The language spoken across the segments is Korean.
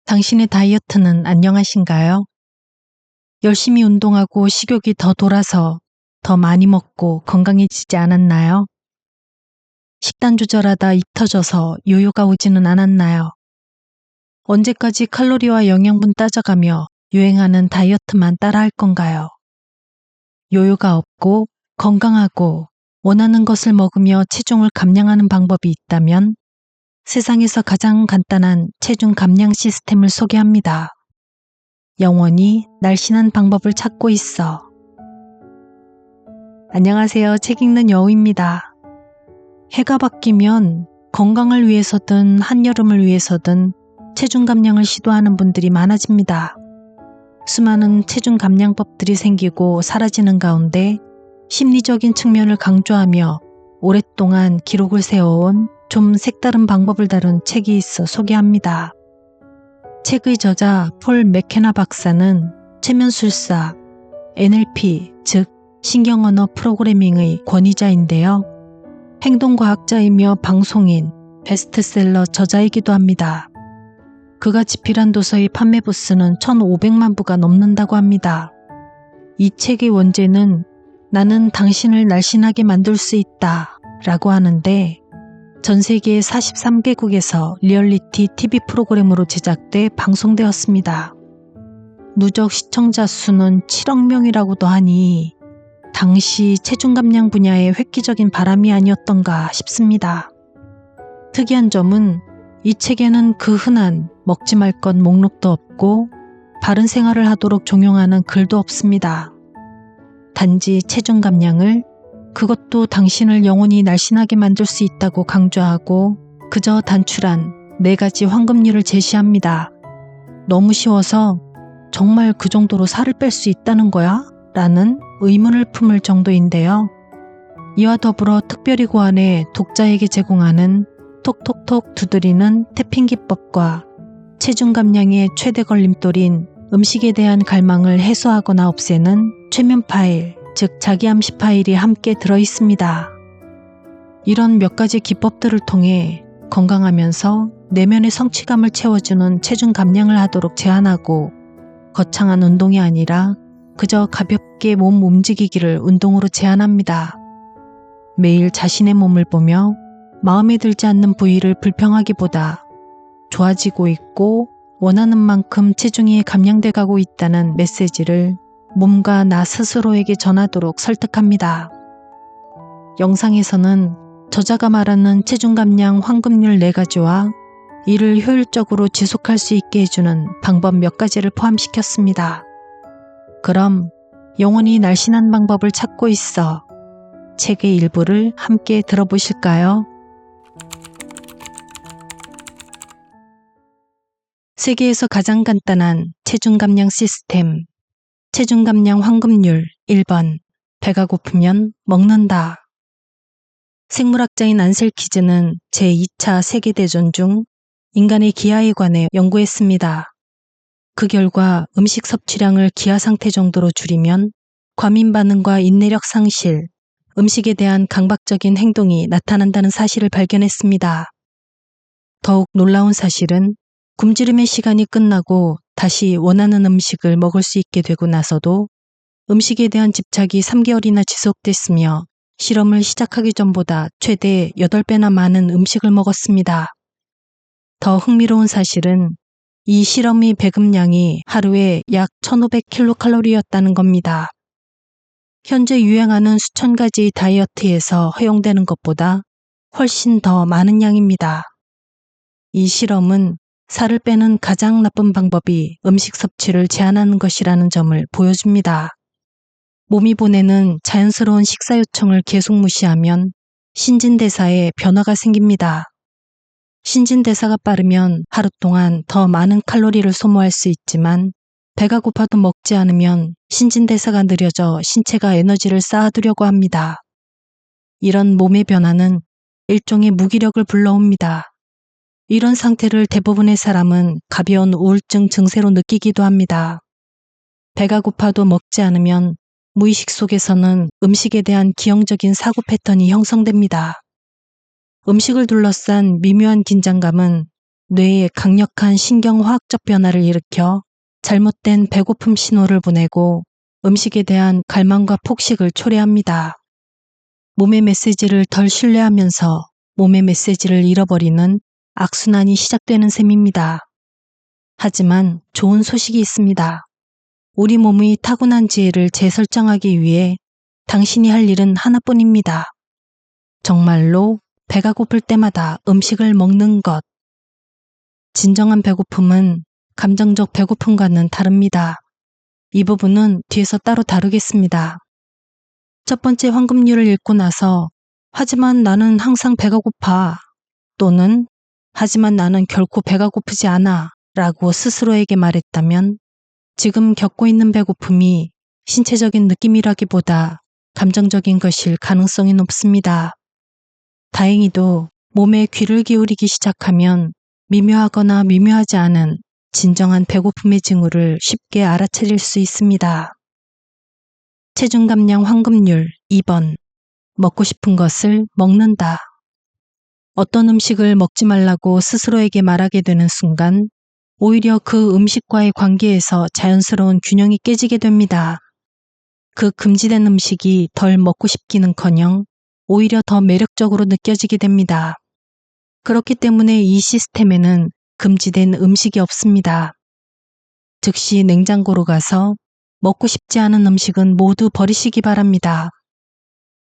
당신의 다이어트는 안녕하신가요? 열심히 운동하고 식욕이 더 돌아서 더 많이 먹고 건강해지지 않았나요? 식단 조절하다 입 터져서 요요가 오지는 않았나요? 언제까지 칼로리와 영양분 따져가며 유행하는 다이어트만 따라할 건가요? 요요가 없고 건강하고 원하는 것을 먹으며 체중을 감량하는 방법이 있다면 세상에서 가장 간단한 체중 감량 시스템을 소개합니다. 영원히 날씬한 방법을 찾고 있어. 안녕하세요. 책 읽는 여우입니다. 해가 바뀌면 건강을 위해서든 한여름을 위해서든 체중 감량을 시도하는 분들이 많아집니다. 수많은 체중 감량법들이 생기고 사라지는 가운데 심리적인 측면을 강조하며 오랫동안 기록을 세워온 좀 색다른 방법을 다룬 책이 있어 소개합니다. 책의 저자 폴 맥케나 박사는 최면술사, NLP 즉 신경언어 프로그래밍의 권위자인데요. 행동과학자이며 방송인, 베스트셀러 저자이기도 합니다. 그가 집필한 도서의 판매 부수는 1,500만 부가 넘는다고 합니다. 이 책의 원제는 나는 당신을 날씬하게 만들 수 있다 라고 하는데 전 세계 43개국에서 리얼리티 TV 프로그램으로 제작돼 방송되었습니다. 누적 시청자 수는 7억 명이라고도 하니 당시 체중 감량 분야의 획기적인 바람이 아니었던가 싶습니다. 특이한 점은 이 책에는 그 흔한 먹지 말 것 목록도 없고 바른 생활을 하도록 종용하는 글도 없습니다. 단지 체중 감량을 그것도 당신을 영원히 날씬하게 만들 수 있다고 강조하고 그저 단출한 4가지 황금률을 제시합니다. 너무 쉬워서 정말 그 정도로 살을 뺄 수 있다는 거야? 라는 의문을 품을 정도인데요. 이와 더불어 특별히 고안해 독자에게 제공하는 톡톡톡 두드리는 태핑 기법과 체중 감량의 최대 걸림돌인 음식에 대한 갈망을 해소하거나 없애는 최면 파일, 즉 자기 암시 파일이 함께 들어있습니다. 이런 몇 가지 기법들을 통해 건강하면서 내면의 성취감을 채워주는 체중 감량을 하도록 제안하고 거창한 운동이 아니라 그저 가볍게 몸 움직이기를 운동으로 제안합니다. 매일 자신의 몸을 보며 마음에 들지 않는 부위를 불평하기보다 좋아지고 있고 원하는 만큼 체중이 감량돼 가고 있다는 메시지를 몸과 나 스스로에게 전하도록 설득합니다. 영상에서는 저자가 말하는 체중 감량 황금률 4가지와 이를 효율적으로 지속할 수 있게 해주는 방법 몇 가지를 포함시켰습니다. 그럼 영원히 날씬한 방법을 찾고 있어. 책의 일부를 함께 들어보실까요? 세계에서 가장 간단한 체중 감량 시스템. 체중 감량 황금률 1번. 배가 고프면 먹는다. 생물학자인 안셀키즈는 제2차 세계대전 중 인간의 기하에 관해 연구했습니다. 그 결과 음식 섭취량을 기하 상태 정도로 줄이면 과민 반응과 인내력 상실, 음식에 대한 강박적인 행동이 나타난다는 사실을 발견했습니다. 더욱 놀라운 사실은 굶주림의 시간이 끝나고 다시 원하는 음식을 먹을 수 있게 되고 나서도 음식에 대한 집착이 3개월이나 지속됐으며 실험을 시작하기 전보다 최대 8배나 많은 음식을 먹었습니다. 더 흥미로운 사실은 이 실험의 배급량이 하루에 약 1,500kcal였다는 겁니다. 현재 유행하는 수천 가지 다이어트에서 허용되는 것보다 훨씬 더 많은 양입니다. 이 실험은 살을 빼는 가장 나쁜 방법이 음식 섭취를 제한하는 것이라는 점을 보여줍니다. 몸이 보내는 자연스러운 식사 요청을 계속 무시하면 신진대사에 변화가 생깁니다. 신진대사가 빠르면 하루 동안 더 많은 칼로리를 소모할 수 있지만 배가 고파도 먹지 않으면 신진대사가 느려져 신체가 에너지를 쌓아두려고 합니다. 이런 몸의 변화는 일종의 무기력을 불러옵니다. 이런 상태를 대부분의 사람은 가벼운 우울증 증세로 느끼기도 합니다. 배가 고파도 먹지 않으면 무의식 속에서는 음식에 대한 기형적인 사고 패턴이 형성됩니다. 음식을 둘러싼 미묘한 긴장감은 뇌에 강력한 신경화학적 변화를 일으켜 잘못된 배고픔 신호를 보내고 음식에 대한 갈망과 폭식을 초래합니다. 몸의 메시지를 덜 신뢰하면서 몸의 메시지를 잃어버리는 악순환이 시작되는 셈입니다. 하지만 좋은 소식이 있습니다. 우리 몸의 타고난 지혜를 재설정하기 위해 당신이 할 일은 하나뿐입니다. 정말로 배가 고플 때마다 음식을 먹는 것. 진정한 배고픔은 감정적 배고픔과는 다릅니다. 이 부분은 뒤에서 따로 다루겠습니다. 첫 번째 황금률을 읽고 나서 하지만 나는 항상 배가 고파 또는 하지만 나는 결코 배가 고프지 않아 라고 스스로에게 말했다면 지금 겪고 있는 배고픔이 신체적인 느낌이라기보다 감정적인 것일 가능성이 높습니다. 다행히도 몸에 귀를 기울이기 시작하면 미묘하거나 미묘하지 않은 진정한 배고픔의 징후를 쉽게 알아차릴 수 있습니다. 체중 감량 황금률 2번. 먹고 싶은 것을 먹는다. 어떤 음식을 먹지 말라고 스스로에게 말하게 되는 순간 오히려 그 음식과의 관계에서 자연스러운 균형이 깨지게 됩니다. 그 금지된 음식이 덜 먹고 싶기는커녕 오히려 더 매력적으로 느껴지게 됩니다. 그렇기 때문에 이 시스템에는 금지된 음식이 없습니다. 즉시 냉장고로 가서 먹고 싶지 않은 음식은 모두 버리시기 바랍니다.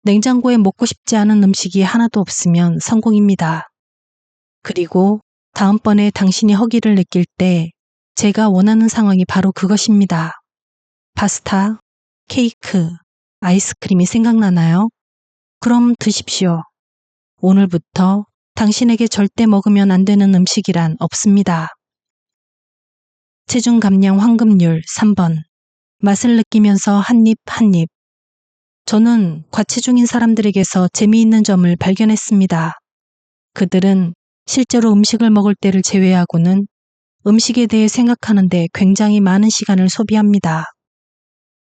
냉장고에 먹고 싶지 않은 음식이 하나도 없으면 성공입니다. 그리고 다음번에 당신이 허기를 느낄 때 제가 원하는 상황이 바로 그것입니다. 파스타, 케이크, 아이스크림이 생각나나요? 그럼 드십시오. 오늘부터 당신에게 절대 먹으면 안 되는 음식이란 없습니다. 체중 감량 황금률 3번. 맛을 느끼면서 한 입 한 입. 저는 과체중인 사람들에게서 재미있는 점을 발견했습니다. 그들은 실제로 음식을 먹을 때를 제외하고는 음식에 대해 생각하는데 굉장히 많은 시간을 소비합니다.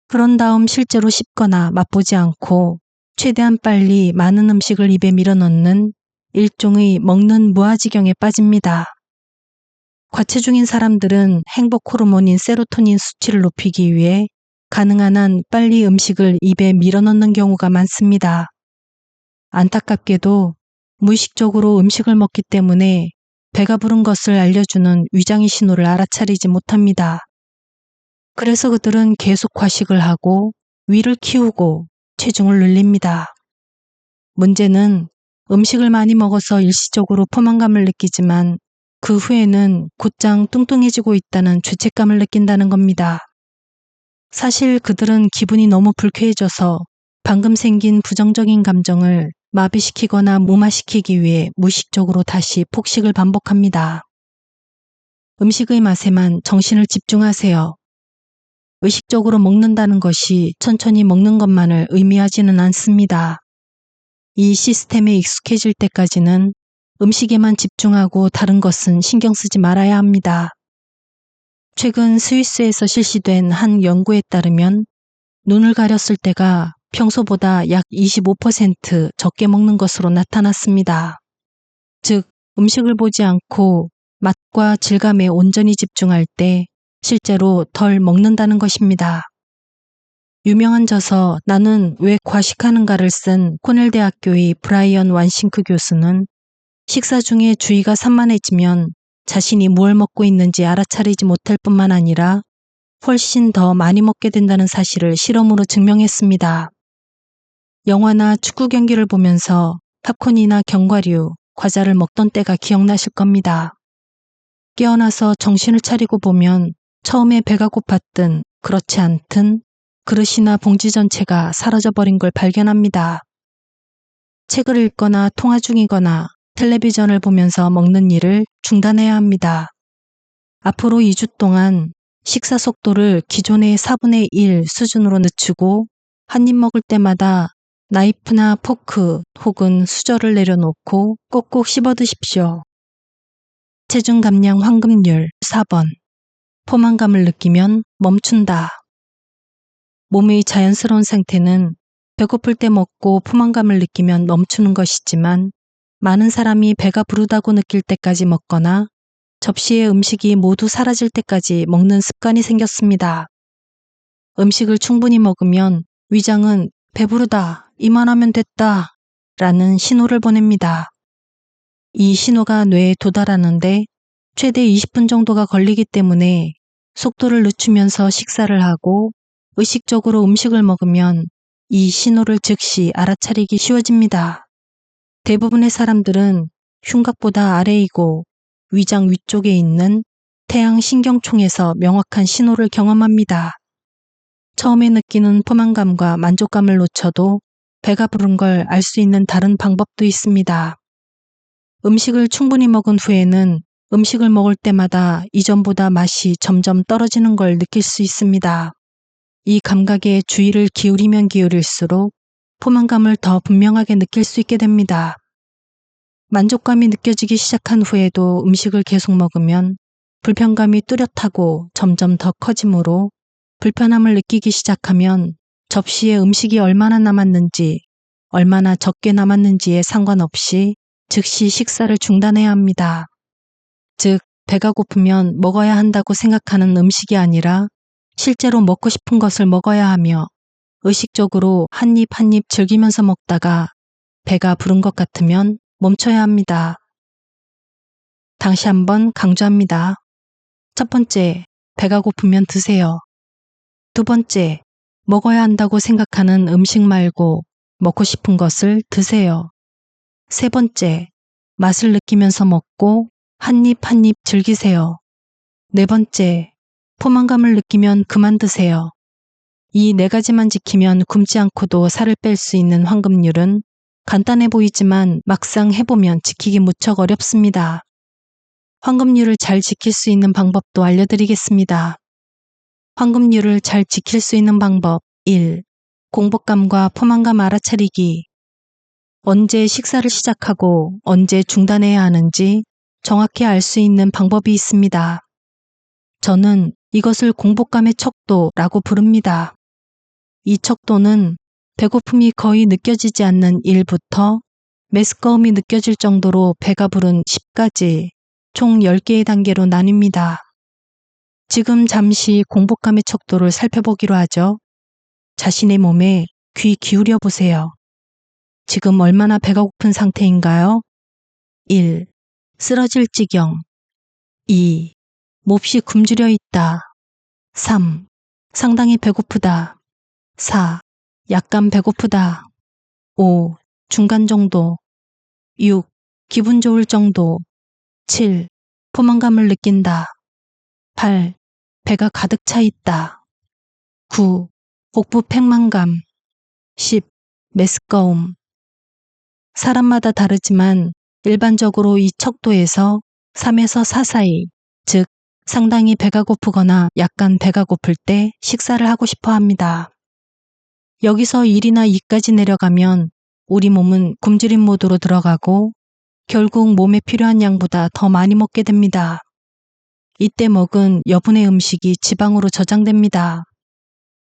그런 다음 실제로 씹거나 맛보지 않고 최대한 빨리 많은 음식을 입에 밀어넣는 일종의 먹는 무아지경에 빠집니다. 과체중인 사람들은 행복 호르몬인 세로토닌 수치를 높이기 위해 가능한 한 빨리 음식을 입에 밀어넣는 경우가 많습니다. 안타깝게도 무의식적으로 음식을 먹기 때문에 배가 부른 것을 알려주는 위장의 신호를 알아차리지 못합니다. 그래서 그들은 계속 과식을 하고 위를 키우고 체중을 늘립니다. 문제는 음식을 많이 먹어서 일시적으로 포만감을 느끼지만 그 후에는 곧장 뚱뚱해지고 있다는 죄책감을 느낀다는 겁니다. 사실 그들은 기분이 너무 불쾌해져서 방금 생긴 부정적인 감정을 마비시키거나 무마시키기 위해 무의식적으로 다시 폭식을 반복합니다. 음식의 맛에만 정신을 집중하세요. 의식적으로 먹는다는 것이 천천히 먹는 것만을 의미하지는 않습니다. 이 시스템에 익숙해질 때까지는 음식에만 집중하고 다른 것은 신경 쓰지 말아야 합니다. 최근 스위스에서 실시된 한 연구에 따르면 눈을 가렸을 때가 평소보다 약 25% 적게 먹는 것으로 나타났습니다. 즉, 음식을 보지 않고 맛과 질감에 온전히 집중할 때 실제로 덜 먹는다는 것입니다. 유명한 저서 나는 왜 과식하는가를 쓴 코넬 대학교의 브라이언 완싱크 교수는 식사 중에 주의가 산만해지면 자신이 무엇을 먹고 있는지 알아차리지 못할 뿐만 아니라 훨씬 더 많이 먹게 된다는 사실을 실험으로 증명했습니다. 영화나 축구 경기를 보면서 팝콘이나 견과류, 과자를 먹던 때가 기억나실 겁니다. 깨어나서 정신을 차리고 보면 처음에 배가 고팠든 그렇지 않든 그릇이나 봉지 전체가 사라져버린 걸 발견합니다. 책을 읽거나 통화 중이거나 텔레비전을 보면서 먹는 일을 중단해야 합니다. 앞으로 2주 동안 식사 속도를 기존의 4분의 1 수준으로 늦추고 한 입 먹을 때마다 나이프나 포크 혹은 수저를 내려놓고 꼭꼭 씹어 드십시오. 체중 감량 황금률 4번. 포만감을 느끼면 멈춘다. 몸의 자연스러운 상태는 배고플 때 먹고 포만감을 느끼면 멈추는 것이지만 많은 사람이 배가 부르다고 느낄 때까지 먹거나 접시의 음식이 모두 사라질 때까지 먹는 습관이 생겼습니다. 음식을 충분히 먹으면 위장은 배부르다, 이만하면 됐다 라는 신호를 보냅니다. 이 신호가 뇌에 도달하는데 최대 20분 정도가 걸리기 때문에 속도를 늦추면서 식사를 하고 의식적으로 음식을 먹으면 이 신호를 즉시 알아차리기 쉬워집니다. 대부분의 사람들은 흉곽보다 아래이고 위장 위쪽에 있는 태양신경총에서 명확한 신호를 경험합니다. 처음에 느끼는 포만감과 만족감을 놓쳐도 배가 부른 걸 알 수 있는 다른 방법도 있습니다. 음식을 충분히 먹은 후에는 음식을 먹을 때마다 이전보다 맛이 점점 떨어지는 걸 느낄 수 있습니다. 이 감각에 주의를 기울이면 기울일수록 포만감을 더 분명하게 느낄 수 있게 됩니다. 만족감이 느껴지기 시작한 후에도 음식을 계속 먹으면 불편감이 뚜렷하고 점점 더 커지므로 불편함을 느끼기 시작하면 접시에 음식이 얼마나 남았는지, 얼마나 적게 남았는지에 상관없이 즉시 식사를 중단해야 합니다. 즉, 배가 고프면 먹어야 한다고 생각하는 음식이 아니라 실제로 먹고 싶은 것을 먹어야 하며 의식적으로 한 입 한 입 즐기면서 먹다가 배가 부른 것 같으면 멈춰야 합니다. 다시 한번 강조합니다. 첫 번째, 배가 고프면 드세요. 두 번째, 먹어야 한다고 생각하는 음식 말고 먹고 싶은 것을 드세요. 세 번째, 맛을 느끼면서 먹고 한 입 한 입 즐기세요. 네 번째, 포만감을 느끼면 그만 드세요. 이 네 가지만 지키면 굶지 않고도 살을 뺄 수 있는 황금률은 간단해 보이지만 막상 해보면 지키기 무척 어렵습니다. 황금률을 잘 지킬 수 있는 방법도 알려드리겠습니다. 황금률을 잘 지킬 수 있는 방법 1. 공복감과 포만감 알아차리기. 언제 식사를 시작하고 언제 중단해야 하는지 정확히 알 수 있는 방법이 있습니다. 저는 이것을 공복감의 척도라고 부릅니다. 이 척도는 배고픔이 거의 느껴지지 않는 1부터 메스꺼움이 느껴질 정도로 배가 부른 10까지 총 10개의 단계로 나뉩니다. 지금 잠시 공복감의 척도를 살펴보기로 하죠. 자신의 몸에 귀 기울여 보세요. 지금 얼마나 배가 고픈 상태인가요? 1. 쓰러질 지경. 2. 몹시 굶주려 있다. 3. 상당히 배고프다. 4. 약간 배고프다. 5. 중간 정도. 6. 기분 좋을 정도. 7. 포만감을 느낀다. 8. 배가 가득 차 있다. 9. 복부 팽만감. 10. 메스꺼움. 사람마다 다르지만 일반적으로 이 척도에서 3에서 4 사이, 즉 상당히 배가 고프거나 약간 배가 고플 때 식사를 하고 싶어 합니다. 여기서 1이나 2까지 내려가면 우리 몸은 굶주림 모드로 들어가고 결국 몸에 필요한 양보다 더 많이 먹게 됩니다. 이때 먹은 여분의 음식이 지방으로 저장됩니다.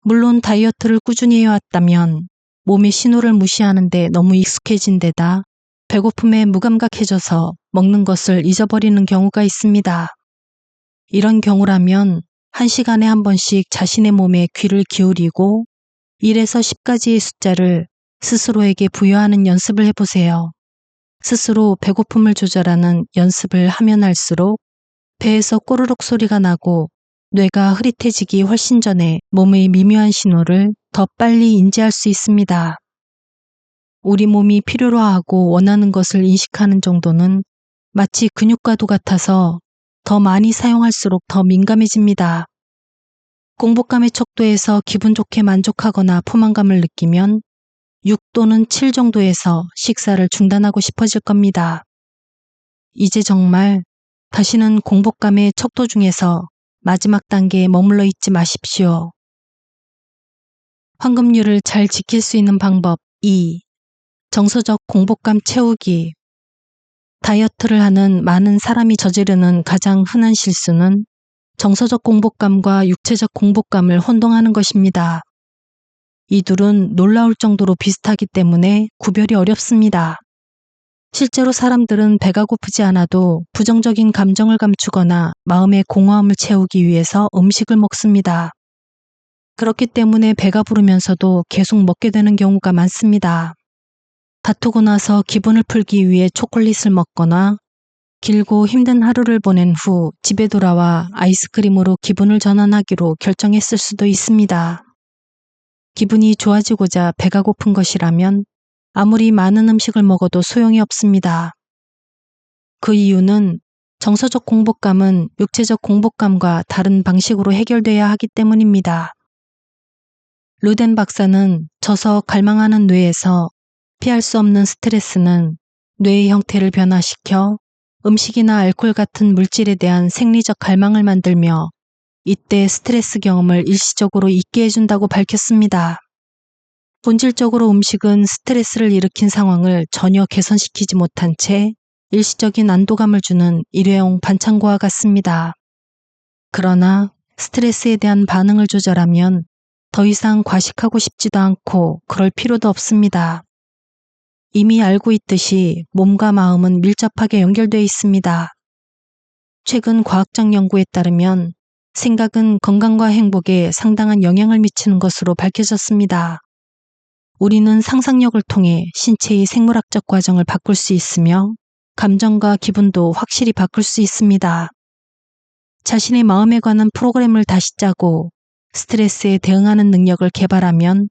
물론 다이어트를 꾸준히 해왔다면 몸의 신호를 무시하는데 너무 익숙해진 데다 배고픔에 무감각해져서 먹는 것을 잊어버리는 경우가 있습니다. 이런 경우라면 1시간에 한 번씩 자신의 몸에 귀를 기울이고 1에서 10까지의 숫자를 스스로에게 부여하는 연습을 해보세요. 스스로 배고픔을 조절하는 연습을 하면 할수록 배에서 꼬르륵 소리가 나고 뇌가 흐릿해지기 훨씬 전에 몸의 미묘한 신호를 더 빨리 인지할 수 있습니다. 우리 몸이 필요로 하고 원하는 것을 인식하는 정도는 마치 근육과도 같아서 더 많이 사용할수록 더 민감해집니다. 공복감의 척도에서 기분 좋게 만족하거나 포만감을 느끼면 6 또는 7 정도에서 식사를 중단하고 싶어질 겁니다. 이제 정말 다시는 공복감의 척도 중에서 마지막 단계에 머물러 있지 마십시오. 황금률을 잘 지킬 수 있는 방법 2. 정서적 공복감 채우기. 다이어트를 하는 많은 사람이 저지르는 가장 흔한 실수는 정서적 공복감과 육체적 공복감을 혼동하는 것입니다. 이 둘은 놀라울 정도로 비슷하기 때문에 구별이 어렵습니다. 실제로 사람들은 배가 고프지 않아도 부정적인 감정을 감추거나 마음의 공허함을 채우기 위해서 음식을 먹습니다. 그렇기 때문에 배가 부르면서도 계속 먹게 되는 경우가 많습니다. 다투고 나서 기분을 풀기 위해 초콜릿을 먹거나 길고 힘든 하루를 보낸 후 집에 돌아와 아이스크림으로 기분을 전환하기로 결정했을 수도 있습니다. 기분이 좋아지고자 배가 고픈 것이라면 아무리 많은 음식을 먹어도 소용이 없습니다. 그 이유는 정서적 공복감은 육체적 공복감과 다른 방식으로 해결돼야 하기 때문입니다. 루덴 박사는 저서 갈망하는 뇌에서 피할 수 없는 스트레스는 뇌의 형태를 변화시켜 음식이나 알코올 같은 물질에 대한 생리적 갈망을 만들며 이때 스트레스 경험을 일시적으로 잊게 해준다고 밝혔습니다. 본질적으로 음식은 스트레스를 일으킨 상황을 전혀 개선시키지 못한 채 일시적인 안도감을 주는 일회용 반창고와 같습니다. 그러나 스트레스에 대한 반응을 조절하면 더 이상 과식하고 싶지도 않고 그럴 필요도 없습니다. 이미 알고 있듯이 몸과 마음은 밀접하게 연결되어 있습니다. 최근 과학적 연구에 따르면 생각은 건강과 행복에 상당한 영향을 미치는 것으로 밝혀졌습니다. 우리는 상상력을 통해 신체의 생물학적 과정을 바꿀 수 있으며 감정과 기분도 확실히 바꿀 수 있습니다. 자신의 마음에 관한 프로그램을 다시 짜고 스트레스에 대응하는 능력을 개발하면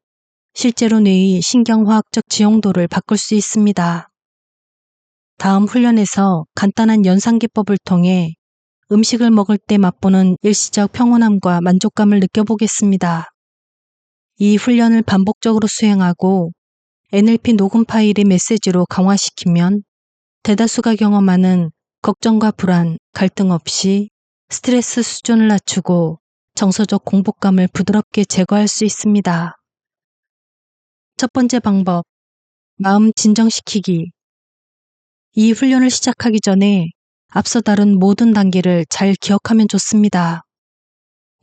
실제로 뇌의 신경화학적 지용도를 바꿀 수 있습니다. 다음 훈련에서 간단한 연상기법을 통해 음식을 먹을 때 맛보는 일시적 평온함과 만족감을 느껴보겠습니다. 이 훈련을 반복적으로 수행하고 NLP 녹음 파일의 메시지로 강화시키면 대다수가 경험하는 걱정과 불안, 갈등 없이 스트레스 수준을 낮추고 정서적 공복감을 부드럽게 제거할 수 있습니다. 첫 번째 방법, 마음 진정시키기. 이 훈련을 시작하기 전에 앞서 다룬 모든 단계를 잘 기억하면 좋습니다.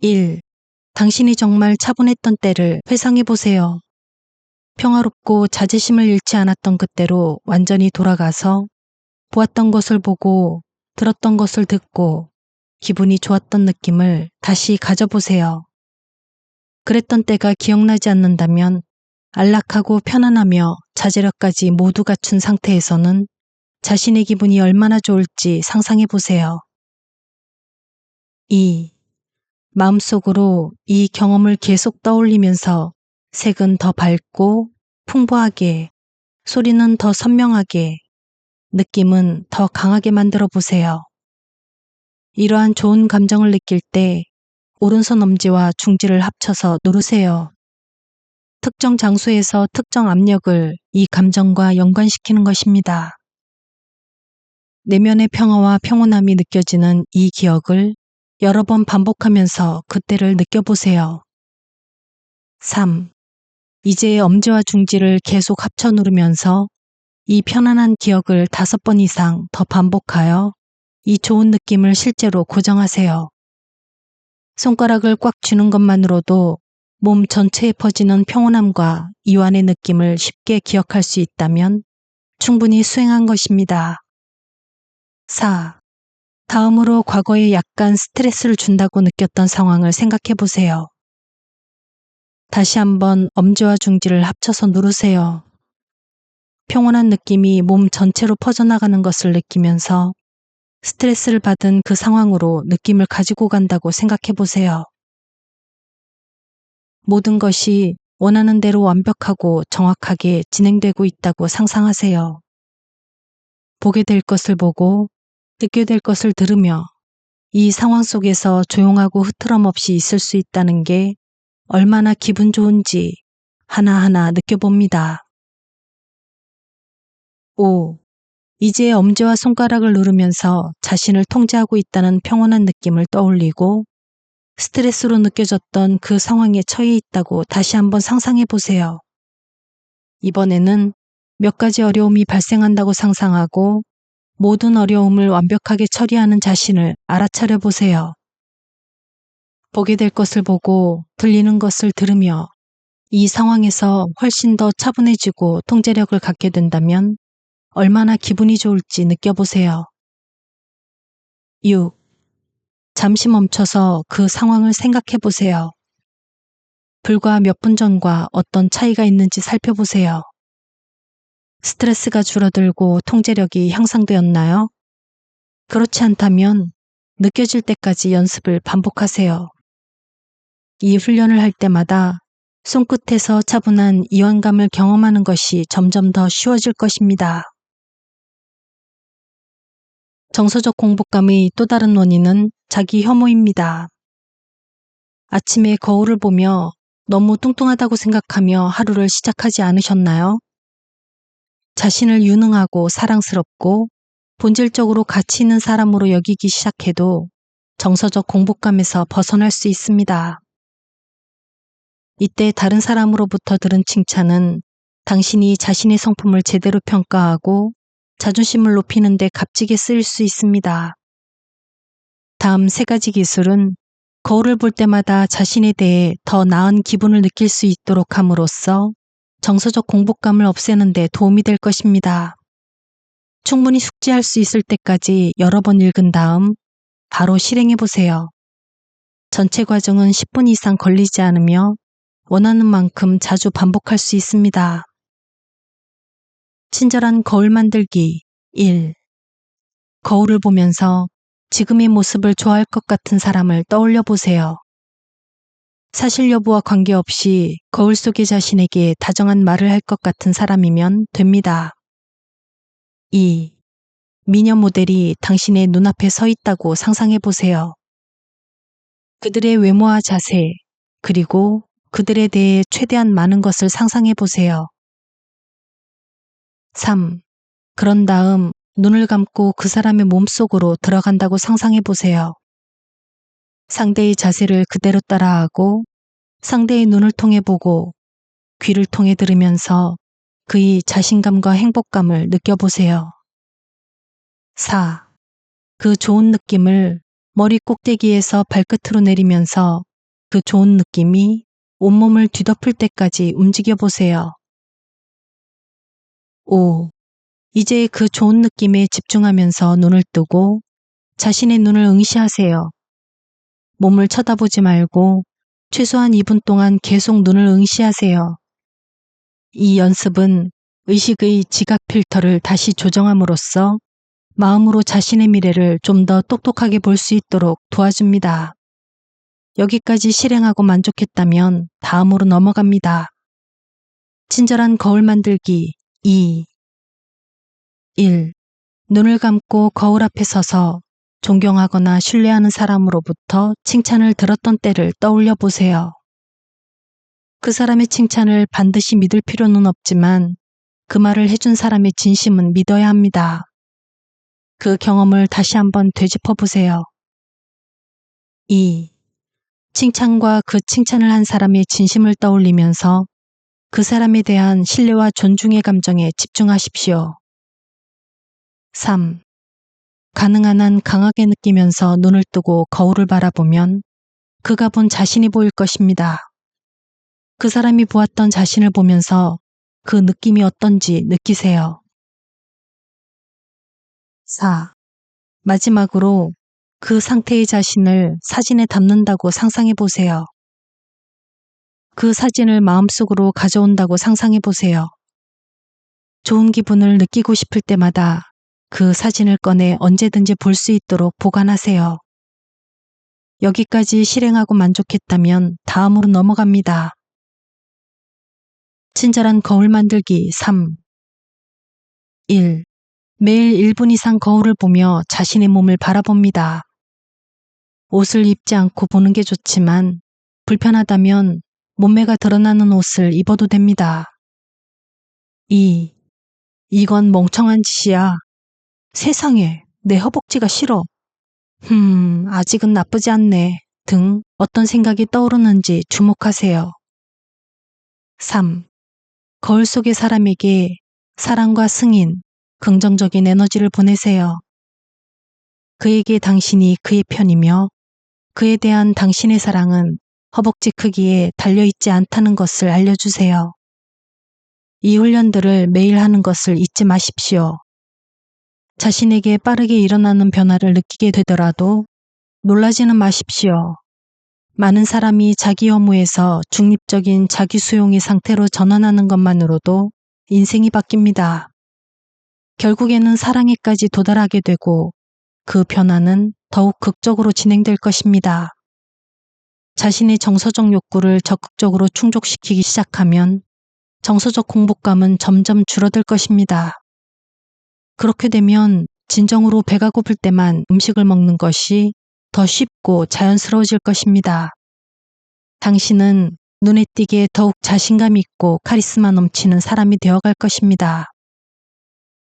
1. 당신이 정말 차분했던 때를 회상해 보세요. 평화롭고 자제심을 잃지 않았던 그때로 완전히 돌아가서 보았던 것을 보고 들었던 것을 듣고 기분이 좋았던 느낌을 다시 가져보세요. 그랬던 때가 기억나지 않는다면 안락하고 편안하며 자제력까지 모두 갖춘 상태에서는 자신의 기분이 얼마나 좋을지 상상해 보세요. 2. 마음속으로 이 경험을 계속 떠올리면서 색은 더 밝고 풍부하게, 소리는 더 선명하게, 느낌은 더 강하게 만들어 보세요. 이러한 좋은 감정을 느낄 때 오른손 엄지와 중지를 합쳐서 누르세요. 특정 장소에서 특정 압력을 이 감정과 연관시키는 것입니다. 내면의 평화와 평온함이 느껴지는 이 기억을 여러 번 반복하면서 그때를 느껴보세요. 3. 이제 엄지와 중지를 계속 합쳐 누르면서 이 편안한 기억을 5번 이상 더 반복하여 이 좋은 느낌을 실제로 고정하세요. 손가락을 꽉 쥐는 것만으로도 몸 전체에 퍼지는 평온함과 이완의 느낌을 쉽게 기억할 수 있다면 충분히 수행한 것입니다. 4. 다음으로 과거에 약간 스트레스를 준다고 느꼈던 상황을 생각해 보세요. 다시 한번 엄지와 중지를 합쳐서 누르세요. 평온한 느낌이 몸 전체로 퍼져나가는 것을 느끼면서 스트레스를 받은 그 상황으로 느낌을 가지고 간다고 생각해 보세요. 모든 것이 원하는 대로 완벽하고 정확하게 진행되고 있다고 상상하세요. 보게 될 것을 보고 듣게 될 것을 들으며 이 상황 속에서 조용하고 흐트럼 없이 있을 수 있다는 게 얼마나 기분 좋은지 하나하나 느껴봅니다. 5. 이제 엄지와 손가락을 누르면서 자신을 통제하고 있다는 평온한 느낌을 떠올리고 스트레스로 느껴졌던 그 상황에 처해 있다고 다시 한번 상상해 보세요. 이번에는 몇 가지 어려움이 발생한다고 상상하고 모든 어려움을 완벽하게 처리하는 자신을 알아차려 보세요. 보게 될 것을 보고 들리는 것을 들으며 이 상황에서 훨씬 더 차분해지고 통제력을 갖게 된다면 얼마나 기분이 좋을지 느껴보세요. 6. 잠시 멈춰서 그 상황을 생각해 보세요. 불과 몇 분 전과 어떤 차이가 있는지 살펴보세요. 스트레스가 줄어들고 통제력이 향상되었나요? 그렇지 않다면 느껴질 때까지 연습을 반복하세요. 이 훈련을 할 때마다 손끝에서 차분한 이완감을 경험하는 것이 점점 더 쉬워질 것입니다. 정서적 공복감의 또 다른 원인은 자기 혐오입니다. 아침에 거울을 보며 너무 뚱뚱하다고 생각하며 하루를 시작하지 않으셨나요? 자신을 유능하고 사랑스럽고 본질적으로 가치 있는 사람으로 여기기 시작해도 정서적 공복감에서 벗어날 수 있습니다. 이때 다른 사람으로부터 들은 칭찬은 당신이 자신의 성품을 제대로 평가하고 자존심을 높이는 데 값지게 쓰일 수 있습니다. 다음 3가지 기술은 거울을 볼 때마다 자신에 대해 더 나은 기분을 느낄 수 있도록 함으로써 정서적 공복감을 없애는 데 도움이 될 것입니다. 충분히 숙지할 수 있을 때까지 여러 번 읽은 다음 바로 실행해 보세요. 전체 과정은 10분 이상 걸리지 않으며 원하는 만큼 자주 반복할 수 있습니다. 친절한 거울 만들기 1. 거울을 보면서 지금의 모습을 좋아할 것 같은 사람을 떠올려 보세요. 사실 여부와 관계없이 거울 속의 자신에게 다정한 말을 할 것 같은 사람이면 됩니다. 2. 미녀 모델이 당신의 눈앞에 서 있다고 상상해 보세요. 그들의 외모와 자세, 그리고 그들에 대해 최대한 많은 것을 상상해 보세요. 3. 그런 다음 눈을 감고 그 사람의 몸속으로 들어간다고 상상해 보세요. 상대의 자세를 그대로 따라하고 상대의 눈을 통해 보고 귀를 통해 들으면서 그의 자신감과 행복감을 느껴보세요. 4. 그 좋은 느낌을 머리 꼭대기에서 발끝으로 내리면서 그 좋은 느낌이 온몸을 뒤덮을 때까지 움직여 보세요. 5. 이제 그 좋은 느낌에 집중하면서 눈을 뜨고 자신의 눈을 응시하세요. 몸을 쳐다보지 말고 최소한 2분 동안 계속 눈을 응시하세요. 이 연습은 의식의 지각 필터를 다시 조정함으로써 마음으로 자신의 미래를 좀 더 똑똑하게 볼 수 있도록 도와줍니다. 여기까지 실행하고 만족했다면 다음으로 넘어갑니다. 친절한 거울 만들기 2. 1. 눈을 감고 거울 앞에 서서 존경하거나 신뢰하는 사람으로부터 칭찬을 들었던 때를 떠올려 보세요. 그 사람의 칭찬을 반드시 믿을 필요는 없지만 그 말을 해준 사람의 진심은 믿어야 합니다. 그 경험을 다시 한번 되짚어 보세요. 2. 칭찬과 그 칭찬을 한 사람의 진심을 떠올리면서 그 사람에 대한 신뢰와 존중의 감정에 집중하십시오. 3. 가능한 한 강하게 느끼면서 눈을 뜨고 거울을 바라보면 그가 본 자신이 보일 것입니다. 그 사람이 보았던 자신을 보면서 그 느낌이 어떤지 느끼세요. 4. 마지막으로 그 상태의 자신을 사진에 담는다고 상상해 보세요. 그 사진을 마음속으로 가져온다고 상상해 보세요. 좋은 기분을 느끼고 싶을 때마다 그 사진을 꺼내 언제든지 볼 수 있도록 보관하세요. 여기까지 실행하고 만족했다면 다음으로 넘어갑니다. 친절한 거울 만들기 3. 1. 매일 1분 이상 거울을 보며 자신의 몸을 바라봅니다. 옷을 입지 않고 보는 게 좋지만 불편하다면 몸매가 드러나는 옷을 입어도 됩니다. 2. 이건 멍청한 짓이야. 세상에, 내 허벅지가 싫어. 아직은 나쁘지 않네. 등 어떤 생각이 떠오르는지 주목하세요. 3. 거울 속의 사람에게 사랑과 승인, 긍정적인 에너지를 보내세요. 그에게 당신이 그의 편이며 그에 대한 당신의 사랑은 허벅지 크기에 달려있지 않다는 것을 알려주세요. 이 훈련들을 매일 하는 것을 잊지 마십시오. 자신에게 빠르게 일어나는 변화를 느끼게 되더라도 놀라지는 마십시오. 많은 사람이 자기 허무에서 중립적인 자기 수용의 상태로 전환하는 것만으로도 인생이 바뀝니다. 결국에는 사랑에까지 도달하게 되고 그 변화는 더욱 극적으로 진행될 것입니다. 자신의 정서적 욕구를 적극적으로 충족시키기 시작하면 정서적 공복감은 점점 줄어들 것입니다. 그렇게 되면 진정으로 배가 고플 때만 음식을 먹는 것이 더 쉽고 자연스러워질 것입니다. 당신은 눈에 띄게 더욱 자신감 있고 카리스마 넘치는 사람이 되어갈 것입니다.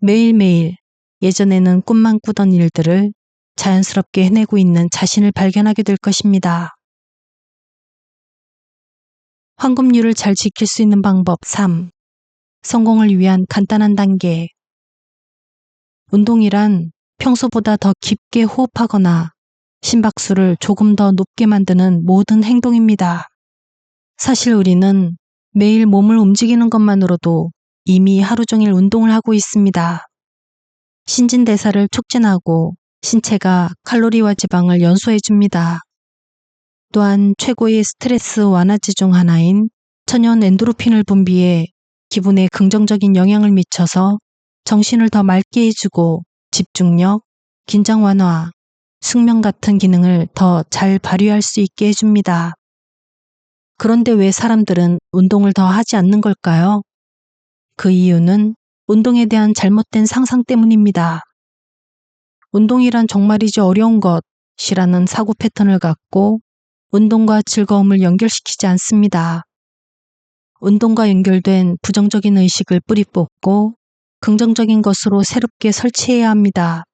매일매일 예전에는 꿈만 꾸던 일들을 자연스럽게 해내고 있는 자신을 발견하게 될 것입니다. 황금률을 잘 지킬 수 있는 방법 3. 성공을 위한 간단한 단계. 운동이란 평소보다 더 깊게 호흡하거나 심박수를 조금 더 높게 만드는 모든 행동입니다. 사실 우리는 매일 몸을 움직이는 것만으로도 이미 하루 종일 운동을 하고 있습니다. 신진대사를 촉진하고 신체가 칼로리와 지방을 연소해줍니다. 또한 최고의 스트레스 완화제 중 하나인 천연 엔도르핀을 분비해 기분에 긍정적인 영향을 미쳐서 정신을 더 맑게 해주고 집중력, 긴장 완화, 숙면 같은 기능을 더 잘 발휘할 수 있게 해줍니다. 그런데 왜 사람들은 운동을 더 하지 않는 걸까요? 그 이유는 운동에 대한 잘못된 상상 때문입니다. 운동이란 정말이지 어려운 것이라는 사고 패턴을 갖고 운동과 즐거움을 연결시키지 않습니다. 운동과 연결된 부정적인 의식을 뿌리 뽑고 긍정적인 것으로 새롭게 설치해야 합니다.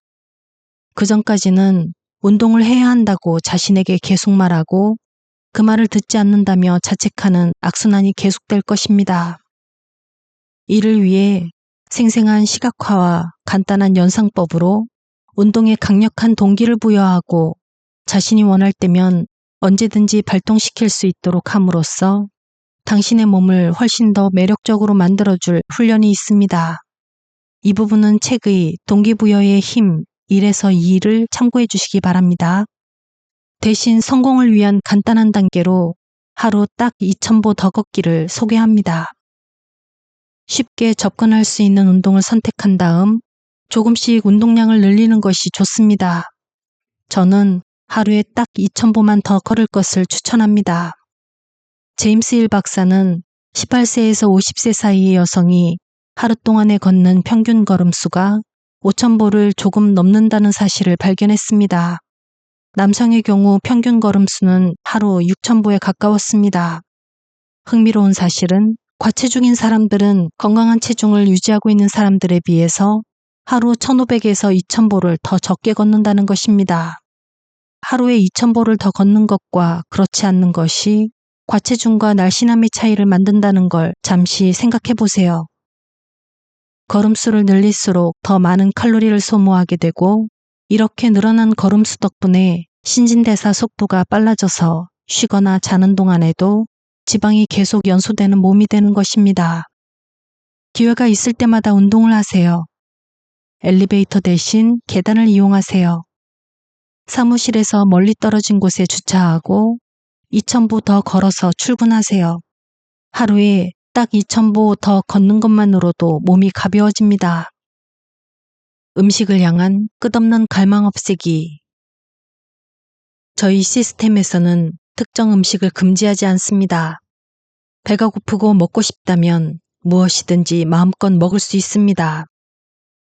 그 전까지는 운동을 해야 한다고 자신에게 계속 말하고 그 말을 듣지 않는다며 자책하는 악순환이 계속될 것입니다. 이를 위해 생생한 시각화와 간단한 연상법으로 운동에 강력한 동기를 부여하고 자신이 원할 때면 언제든지 발동시킬 수 있도록 함으로써 당신의 몸을 훨씬 더 매력적으로 만들어줄 훈련이 있습니다. 이 부분은 책의 동기부여의 힘 1에서 2를 참고해 주시기 바랍니다. 대신 성공을 위한 간단한 단계로 하루 딱 2000보 더 걷기를 소개합니다. 쉽게 접근할 수 있는 운동을 선택한 다음 조금씩 운동량을 늘리는 것이 좋습니다. 저는 하루에 딱 2000보만 더 걸을 것을 추천합니다. 제임스 힐 박사는 18세에서 50세 사이의 여성이 하루 동안에 걷는 평균 걸음수가 5000보를 조금 넘는다는 사실을 발견했습니다. 남성의 경우 평균 걸음수는 하루 6000보에 가까웠습니다. 흥미로운 사실은 과체중인 사람들은 건강한 체중을 유지하고 있는 사람들에 비해서 하루 1500에서 2000보를 더 적게 걷는다는 것입니다. 하루에 2000보를 더 걷는 것과 그렇지 않는 것이 과체중과 날씬함의 차이를 만든다는 걸 잠시 생각해 보세요. 걸음수를 늘릴수록 더 많은 칼로리를 소모하게 되고 이렇게 늘어난 걸음수 덕분에 신진대사 속도가 빨라져서 쉬거나 자는 동안에도 지방이 계속 연소되는 몸이 되는 것입니다. 기회가 있을 때마다 운동을 하세요. 엘리베이터 대신 계단을 이용하세요. 사무실에서 멀리 떨어진 곳에 주차하고 2000보 더 걸어서 출근하세요. 하루에 딱 2000보 더 걷는 것만으로도 몸이 가벼워집니다. 음식을 향한 끝없는 갈망 없애기. 저희 시스템에서는 특정 음식을 금지하지 않습니다. 배가 고프고 먹고 싶다면 무엇이든지 마음껏 먹을 수 있습니다.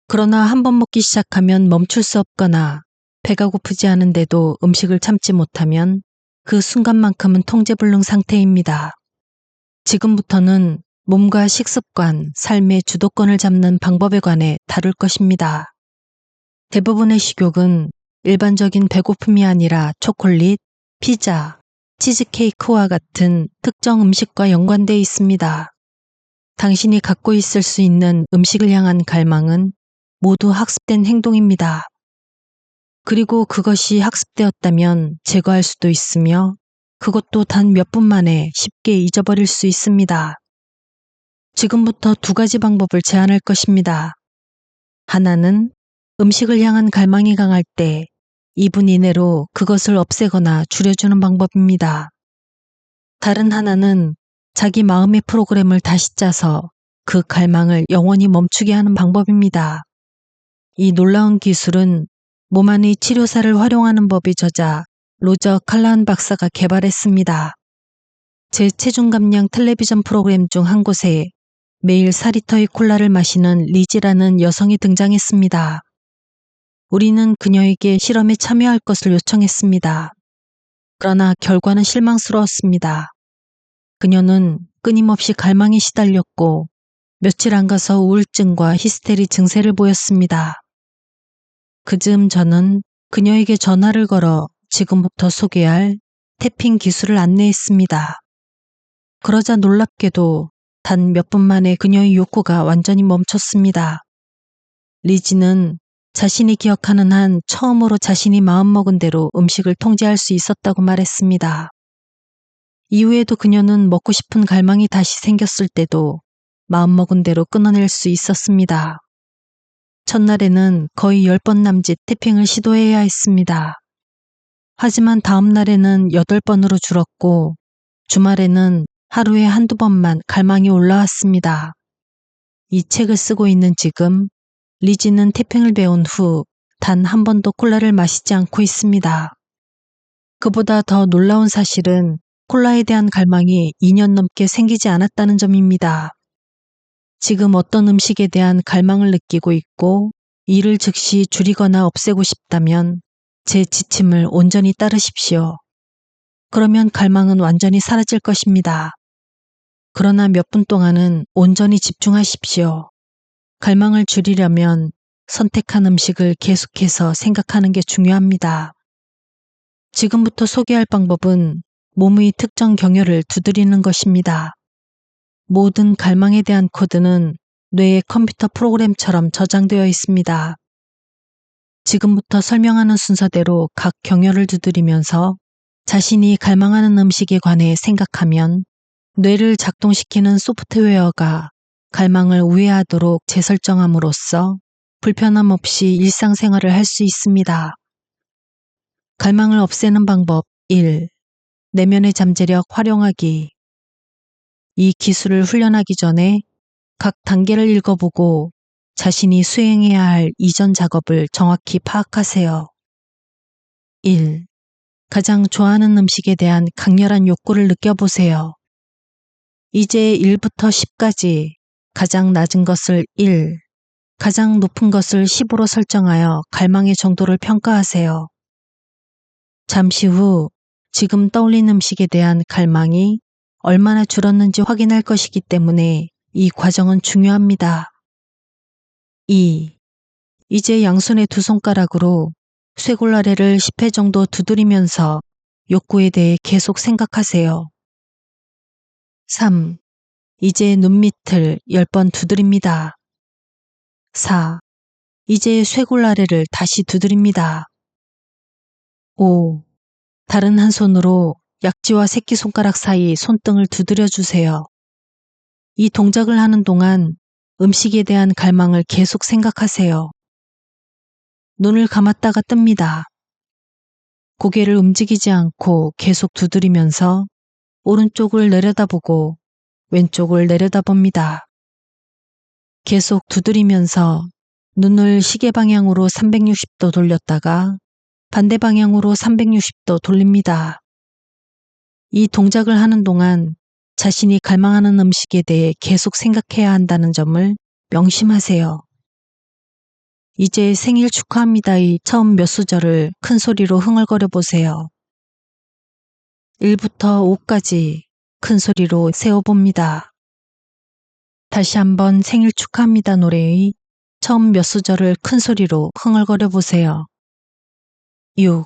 그러나 한번 먹기 시작하면 멈출 수 없거나 배가 고프지 않은데도 음식을 참지 못하면 그 순간만큼은 통제불능 상태입니다. 지금부터는 몸과 식습관, 삶의 주도권을 잡는 방법에 관해 다룰 것입니다. 대부분의 식욕은 일반적인 배고픔이 아니라 초콜릿, 피자, 치즈케이크와 같은 특정 음식과 연관되어 있습니다. 당신이 갖고 있을 수 있는 음식을 향한 갈망은 모두 학습된 행동입니다. 그리고 그것이 학습되었다면 제거할 수도 있으며 그것도 단 몇 분 만에 쉽게 잊어버릴 수 있습니다. 지금부터 두 가지 방법을 제안할 것입니다. 하나는 음식을 향한 갈망이 강할 때 2분 이내로 그것을 없애거나 줄여주는 방법입니다. 다른 하나는 자기 마음의 프로그램을 다시 짜서 그 갈망을 영원히 멈추게 하는 방법입니다. 이 놀라운 기술은 몸 안의 치료사를 활용하는 법의 저자 로저 칼라한 박사가 개발했습니다. 제 체중 감량 텔레비전 프로그램 중 한 곳에 매일 4리터의 콜라를 마시는 리지라는 여성이 등장했습니다. 우리는 그녀에게 실험에 참여할 것을 요청했습니다. 그러나 결과는 실망스러웠습니다. 그녀는 끊임없이 갈망에 시달렸고 며칠 안 가서 우울증과 히스테리 증세를 보였습니다. 그즈음 저는 그녀에게 전화를 걸어 지금부터 소개할 태핑 기술을 안내했습니다. 그러자 놀랍게도 단 몇 분 만에 그녀의 욕구가 완전히 멈췄습니다. 리지는 자신이 기억하는 한 처음으로 자신이 마음먹은 대로 음식을 통제할 수 있었다고 말했습니다. 이후에도 그녀는 먹고 싶은 갈망이 다시 생겼을 때도 마음먹은 대로 끊어낼 수 있었습니다. 첫날에는 거의 10번 남짓 태핑을 시도해야 했습니다. 하지만 다음 날에는 8번으로 줄었고 주말에는 하루에 한두 번만 갈망이 올라왔습니다. 이 책을 쓰고 있는 지금 리지는 태핑을 배운 후 단 한 번도 콜라를 마시지 않고 있습니다. 그보다 더 놀라운 사실은 콜라에 대한 갈망이 2년 넘게 생기지 않았다는 점입니다. 지금 어떤 음식에 대한 갈망을 느끼고 있고 이를 즉시 줄이거나 없애고 싶다면 제 지침을 온전히 따르십시오. 그러면 갈망은 완전히 사라질 것입니다. 그러나 몇 분 동안은 온전히 집중하십시오. 갈망을 줄이려면 선택한 음식을 계속해서 생각하는 게 중요합니다. 지금부터 소개할 방법은 몸의 특정 경혈을 두드리는 것입니다. 모든 갈망에 대한 코드는 뇌의 컴퓨터 프로그램처럼 저장되어 있습니다. 지금부터 설명하는 순서대로 각 경혈을 두드리면서 자신이 갈망하는 음식에 관해 생각하면 뇌를 작동시키는 소프트웨어가 갈망을 우회하도록 재설정함으로써 불편함 없이 일상생활을 할 수 있습니다. 갈망을 없애는 방법 1. 내면의 잠재력 활용하기. 이 기술을 훈련하기 전에 각 단계를 읽어보고 자신이 수행해야 할 이전 작업을 정확히 파악하세요. 1. 가장 좋아하는 음식에 대한 강렬한 욕구를 느껴보세요. 이제 1부터 10까지 가장 낮은 것을 1, 가장 높은 것을 10으로 설정하여 갈망의 정도를 평가하세요. 잠시 후 지금 떠올린 음식에 대한 갈망이 얼마나 줄었는지 확인할 것이기 때문에 이 과정은 중요합니다. 2. 이제 양손의 두 손가락으로 쇄골 아래를 10회 정도 두드리면서 욕구에 대해 계속 생각하세요. 3. 이제 눈밑을 10번 두드립니다. 4. 이제 쇄골 아래를 다시 두드립니다. 5. 다른 한 손으로 약지와 새끼손가락 사이 손등을 두드려 주세요. 이 동작을 하는 동안 음식에 대한 갈망을 계속 생각하세요. 눈을 감았다가 뜹니다. 고개를 움직이지 않고 계속 두드리면서 오른쪽을 내려다보고 왼쪽을 내려다봅니다. 계속 두드리면서 눈을 시계 방향으로 360도 돌렸다가 반대 방향으로 360도 돌립니다. 이 동작을 하는 동안 자신이 갈망하는 음식에 대해 계속 생각해야 한다는 점을 명심하세요. 이제 생일 축하합니다의 처음 몇 소절을 큰 소리로 흥얼거려 보세요. 1부터 5까지 큰 소리로 세어봅니다. 다시 한번 생일 축하합니다 노래의 처음 몇 소절을 큰 소리로 흥얼거려 보세요. 6.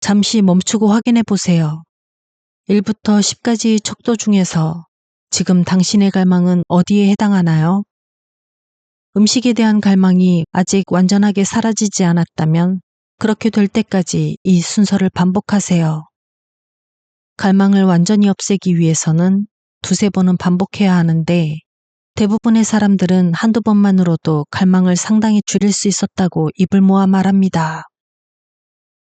잠시 멈추고 확인해 보세요. 1부터 10까지의 척도 중에서 지금 당신의 갈망은 어디에 해당하나요? 음식에 대한 갈망이 아직 완전하게 사라지지 않았다면 그렇게 될 때까지 이 순서를 반복하세요. 갈망을 완전히 없애기 위해서는 두세 번은 반복해야 하는데 대부분의 사람들은 한두 번만으로도 갈망을 상당히 줄일 수 있었다고 입을 모아 말합니다.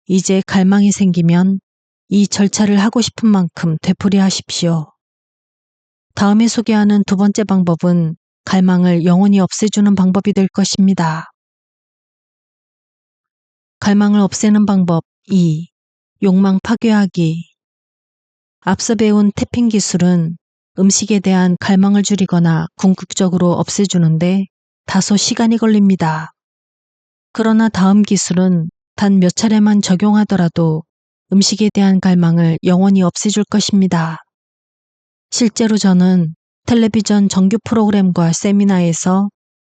이제 갈망이 생기면 이 절차를 하고 싶은 만큼 되풀이하십시오. 다음에 소개하는 두 번째 방법은 갈망을 영원히 없애주는 방법이 될 것입니다. 갈망을 없애는 방법 2. 욕망 파괴하기. 앞서 배운 태핑 기술은 음식에 대한 갈망을 줄이거나 궁극적으로 없애주는데 다소 시간이 걸립니다. 그러나 다음 기술은 단 몇 차례만 적용하더라도 음식에 대한 갈망을 영원히 없애줄 것입니다. 실제로 저는 텔레비전 정규 프로그램과 세미나에서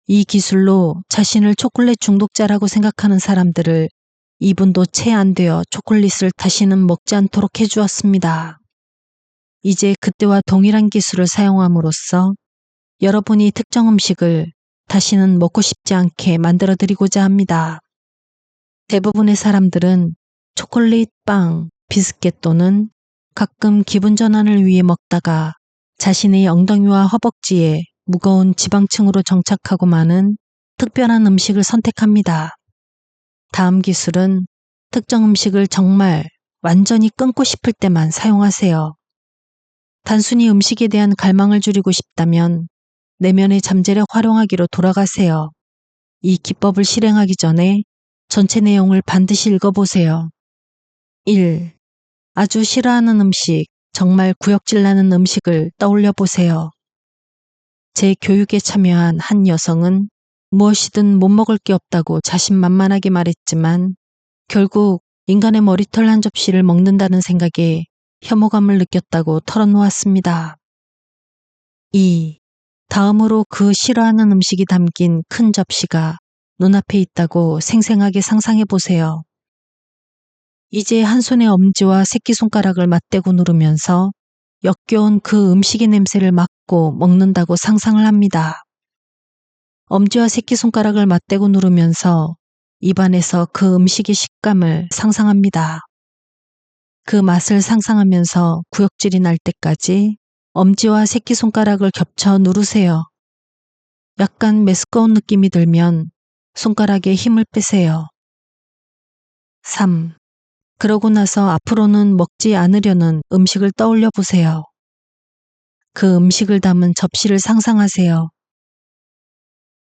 이 기술로 자신을 초콜릿 중독자라고 생각하는 사람들을 2분도 채 안 되어 초콜릿을 다시는 먹지 않도록 해주었습니다. 이제 그때와 동일한 기술을 사용함으로써 여러분이 특정 음식을 다시는 먹고 싶지 않게 만들어 드리고자 합니다. 대부분의 사람들은 초콜릿, 빵, 비스켓 또는 가끔 기분 전환을 위해 먹다가 자신의 엉덩이와 허벅지에 무거운 지방층으로 정착하고 마는 특별한 음식을 선택합니다. 다음 기술은 특정 음식을 정말 완전히 끊고 싶을 때만 사용하세요. 단순히 음식에 대한 갈망을 줄이고 싶다면 내면의 잠재력 활용하기로 돌아가세요. 이 기법을 실행하기 전에 전체 내용을 반드시 읽어보세요. 1. 아주 싫어하는 음식, 정말 구역질 나는 음식을 떠올려 보세요. 제 교육에 참여한 한 여성은 무엇이든 못 먹을 게 없다고 자신만만하게 말했지만 결국 인간의 머리털 한 접시를 먹는다는 생각에 혐오감을 느꼈다고 털어놓았습니다. 2. 다음으로 그 싫어하는 음식이 담긴 큰 접시가 눈앞에 있다고 생생하게 상상해 보세요. 이제 한 손에 엄지와 새끼손가락을 맞대고 누르면서 역겨운 그 음식의 냄새를 맡고 먹는다고 상상을 합니다. 엄지와 새끼손가락을 맞대고 누르면서 입안에서 그 음식의 식감을 상상합니다. 그 맛을 상상하면서 구역질이 날 때까지 엄지와 새끼손가락을 겹쳐 누르세요. 약간 메스꺼운 느낌이 들면 손가락에 힘을 빼세요. 3. 그러고 나서 앞으로는 먹지 않으려는 음식을 떠올려 보세요. 그 음식을 담은 접시를 상상하세요.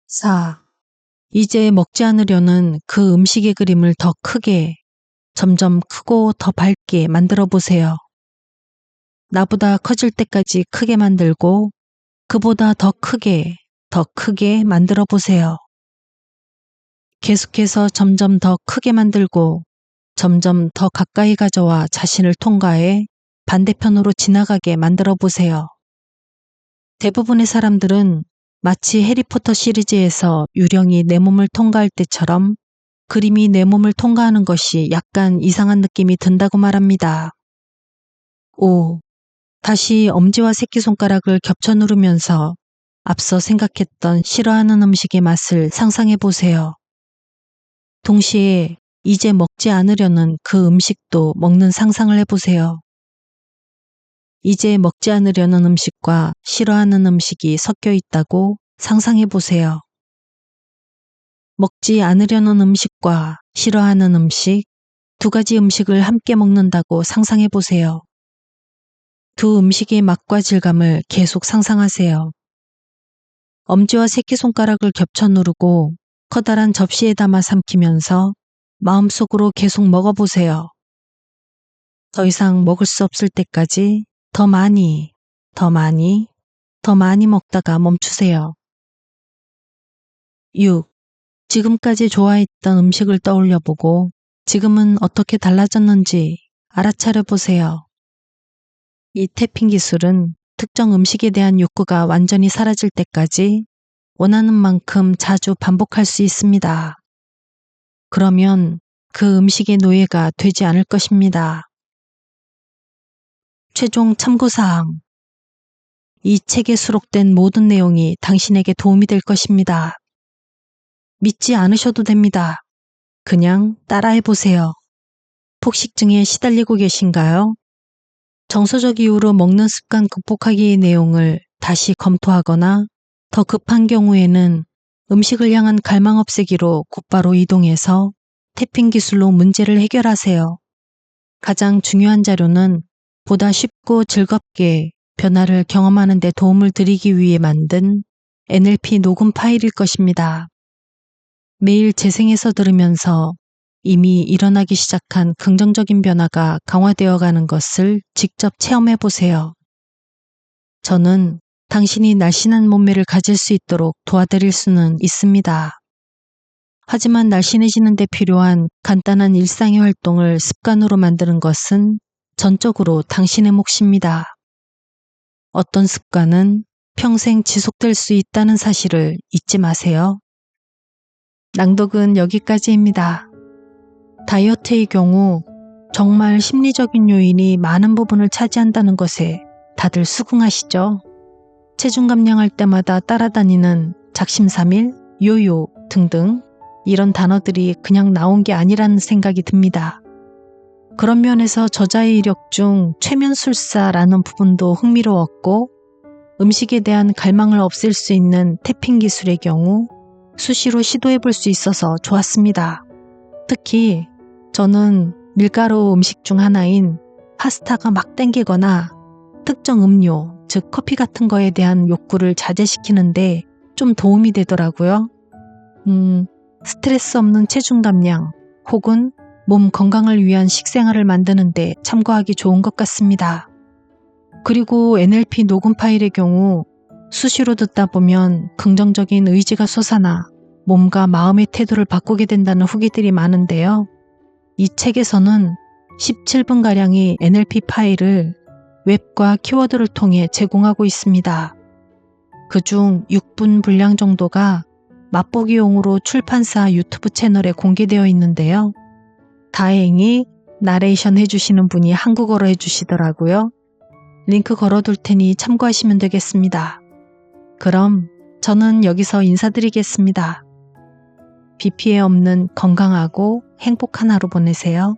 4. 이제 먹지 않으려는 그 음식의 그림을 더 크게, 점점 크고 더 밝게 만들어 보세요. 나보다 커질 때까지 크게 만들고 그보다 더 크게 만들어 보세요. 계속해서 점점 더 크게 만들고 점점 더 가까이 가져와 자신을 통과해 반대편으로 지나가게 만들어 보세요. 대부분의 사람들은 마치 해리포터 시리즈에서 유령이 내 몸을 통과할 때처럼 그림이 내 몸을 통과하는 것이 약간 이상한 느낌이 든다고 말합니다. 5. 다시 엄지와 새끼손가락을 겹쳐 누르면서 앞서 생각했던 싫어하는 음식의 맛을 상상해 보세요. 동시에 이제 먹지 않으려는 그 음식도 먹는 상상을 해보세요. 이제 먹지 않으려는 음식과 싫어하는 음식이 섞여 있다고 상상해 보세요. 먹지 않으려는 음식과 싫어하는 음식, 두 가지 음식을 함께 먹는다고 상상해 보세요. 두 음식의 맛과 질감을 계속 상상하세요. 엄지와 새끼손가락을 겹쳐 누르고 커다란 접시에 담아 삼키면서 마음속으로 계속 먹어보세요. 더 이상 먹을 수 없을 때까지 더 많이 먹다가 멈추세요. 6. 지금까지 좋아했던 음식을 떠올려보고 지금은 어떻게 달라졌는지 알아차려 보세요. 이 태핑 기술은 특정 음식에 대한 욕구가 완전히 사라질 때까지 원하는 만큼 자주 반복할 수 있습니다. 그러면 그 음식의 노예가 되지 않을 것입니다. 최종 참고사항. 이 책에 수록된 모든 내용이 당신에게 도움이 될 것입니다. 믿지 않으셔도 됩니다. 그냥 따라해보세요. 폭식증에 시달리고 계신가요? 정서적 이유로 먹는 습관 극복하기의 내용을 다시 검토하거나 더 급한 경우에는 음식을 향한 갈망 없애기로 곧바로 이동해서 태핑 기술로 문제를 해결하세요. 가장 중요한 자료는 보다 쉽고 즐겁게 변화를 경험하는 데 도움을 드리기 위해 만든 NLP 녹음 파일일 것입니다. 매일 재생해서 들으면서 이미 일어나기 시작한 긍정적인 변화가 강화되어 가는 것을 직접 체험해 보세요. 저는 당신이 날씬한 몸매를 가질 수 있도록 도와드릴 수는 있습니다. 하지만 날씬해지는 데 필요한 간단한 일상의 활동을 습관으로 만드는 것은 전적으로 당신의 몫입니다. 어떤 습관은 평생 지속될 수 있다는 사실을 잊지 마세요. 낭독은 여기까지입니다. 다이어트의 경우 정말 심리적인 요인이 많은 부분을 차지한다는 것에 다들 수긍하시죠? 체중 감량할 때마다 따라다니는 작심삼일, 요요 등등 이런 단어들이 그냥 나온 게 아니라는 생각이 듭니다. 그런 면에서 저자의 이력 중 최면술사라는 부분도 흥미로웠고 음식에 대한 갈망을 없앨 수 있는 태핑 기술의 경우 수시로 시도해 볼 수 있어서 좋았습니다. 특히 저는 밀가루 음식 중 하나인 파스타가 막 땡기거나 특정 음료, 즉 커피 같은 거에 대한 욕구를 자제시키는데 좀 도움이 되더라고요. 스트레스 없는 체중 감량 혹은 몸 건강을 위한 식생활을 만드는데 참고하기 좋은 것 같습니다. 그리고 NLP 녹음 파일의 경우 수시로 듣다 보면 긍정적인 의지가 솟아나 몸과 마음의 태도를 바꾸게 된다는 후기들이 많은데요. 이 책에서는 17분가량의 NLP 파일을 웹과 키워드를 통해 제공하고 있습니다. 그중 6분 분량 정도가 맛보기용으로 출판사 유튜브 채널에 공개되어 있는데요. 다행히 나레이션 해주시는 분이 한국어로 해주시더라고요. 링크 걸어둘 테니 참고하시면 되겠습니다. 그럼 저는 여기서 인사드리겠습니다. 비 피해 없는 건강하고 행복한 하루 보내세요.